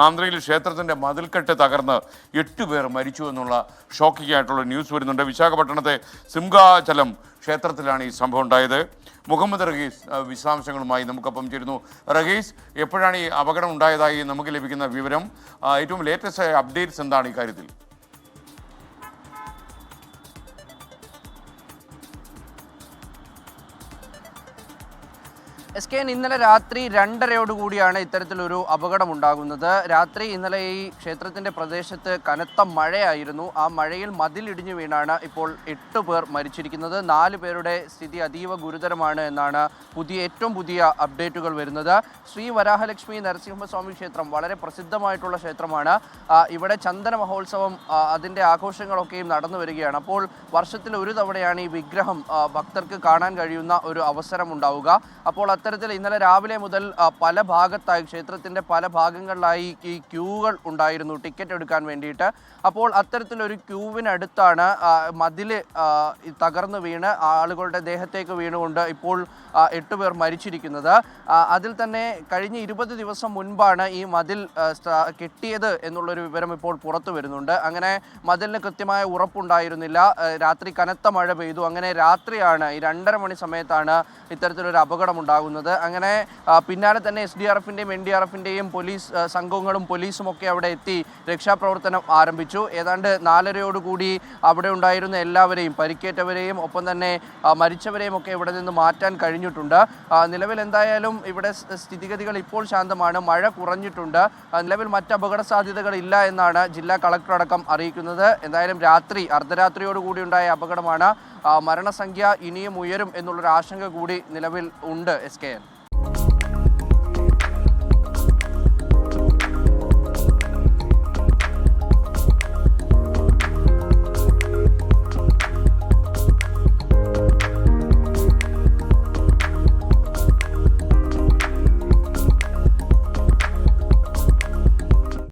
ആന്ധ്രയിൽ ക്ഷേത്രത്തിൻ്റെ മതിൽക്കെട്ട് തകർന്ന് 8 പേർ മരിച്ചു എന്നുള്ള ഷോക്കിംഗ് ആയിട്ടുള്ള ന്യൂസ് വരുന്നുണ്ട്. വിശാഖപട്ടണത്തെ സിംഹാചലം ക്ഷേത്രത്തിലാണ് ഈ സംഭവം ഉണ്ടായത്. മുഹമ്മദ് റഹീസ് വിശദാംശങ്ങളുമായി നമുക്കൊപ്പം ചേരുന്നു. റഹീസ്, എപ്പോഴാണ് ഈ അപകടം ഉണ്ടായതായി നമുക്ക് ലഭിക്കുന്ന വിവരം? ഏറ്റവും ലേറ്റസ്റ്റ് അപ്ഡേറ്റ്സ് എന്താണ് ഈ കാര്യത്തിൽ? SKN ഇന്നലെ രാത്രി 2:30 ഇത്തരത്തിലൊരു അപകടമുണ്ടാകുന്നത്. ഇന്നലെ ഈ ക്ഷേത്രത്തിൻ്റെ പ്രദേശത്ത് കനത്ത മഴയായിരുന്നു. ആ മഴയിൽ മതിലിടിഞ്ഞു വീണാണ് ഇപ്പോൾ 8 പേർ മരിച്ചിരിക്കുന്നത്. 4 പേരുടെ സ്ഥിതി അതീവ ഗുരുതരമാണ് എന്നാണ് ഏറ്റവും പുതിയ അപ്ഡേറ്റുകൾ വരുന്നത്. ശ്രീ വരാഹലക്ഷ്മി നരസിംഹസ്വാമി ക്ഷേത്രം വളരെ പ്രസിദ്ധമായിട്ടുള്ള ക്ഷേത്രമാണ്. ഇവിടെ ചന്ദന മഹോത്സവം അതിൻ്റെ ആഘോഷങ്ങളൊക്കെയും നടന്നു വരികയാണ്. അപ്പോൾ വർഷത്തിൽ ഒരു തവണയാണ് ഈ വിഗ്രഹം ഭക്തർക്ക് കാണാൻ കഴിയുന്ന ഒരു അവസരം ഉണ്ടാവുക. അപ്പോൾ അത്തരത്തിൽ ഇന്നലെ രാവിലെ മുതൽ പല ഭാഗത്തായി ക്ഷേത്രത്തിൻ്റെ പല ഭാഗങ്ങളിലായി ഈ ക്യൂകൾ ഉണ്ടായിരുന്നു ടിക്കറ്റ് എടുക്കാൻ വേണ്ടിയിട്ട്. അപ്പോൾ അത്തരത്തിലൊരു ക്യൂവിനടുത്താണ് മതിൽ തകർന്നു വീണ് ആളുകളുടെ ദേഹത്തേക്ക് വീണുകൊണ്ട് ഇപ്പോൾ 8 പേർ മരിച്ചിരിക്കുന്നത്. അതിൽ തന്നെ കഴിഞ്ഞ 20 ദിവസം മുൻപാണ് ഈ മതിൽ കെട്ടിയത് എന്നുള്ളൊരു വിവരം ഇപ്പോൾ പുറത്തു വരുന്നുണ്ട്. അങ്ങനെ മതിലിന് കൃത്യമായ ഉറപ്പുണ്ടായിരുന്നില്ല. രാത്രി കനത്ത മഴ പെയ്തു. അങ്ങനെ രാത്രിയാണ് ഈ 2:30 മണി സമയത്താണ് ഇത്തരത്തിലൊരു അപകടം ഉണ്ടാകുന്നത്. അങ്ങനെ പിന്നാലെ തന്നെ SDRFിൻ്റെയും NDRFിൻ്റെയും പോലീസ് സംഘങ്ങളും പോലീസും ഒക്കെ അവിടെ എത്തി രക്ഷാപ്രവർത്തനം ആരംഭിച്ചു. ഏതാണ്ട് 4:30 അവിടെ ഉണ്ടായിരുന്ന എല്ലാവരെയും, പരിക്കേറ്റവരെയും ഒപ്പം തന്നെ മരിച്ചവരെയും ഒക്കെ ഇവിടെ നിന്ന് മാറ്റാൻ കഴിഞ്ഞിട്ടുണ്ട്. നിലവിൽ എന്തായാലും ഇവിടെ സ്ഥിതിഗതികൾ ഇപ്പോൾ ശാന്തമാണ്. മഴ കുറഞ്ഞിട്ടുണ്ട്. നിലവിൽ മറ്റ് അപകട സാധ്യതകൾ ഇല്ല എന്നാണ് ജില്ലാ കളക്ടർ അടക്കം അറിയിക്കുന്നത്. എന്തായാലും അർദ്ധരാത്രിയോടുകൂടി ഉണ്ടായ അപകടമാണ്. മരണസംഖ്യ ഇനിയും ഉയരും എന്നുള്ളൊരു ആശങ്ക കൂടി നിലവിൽ ഉണ്ട്. SKN.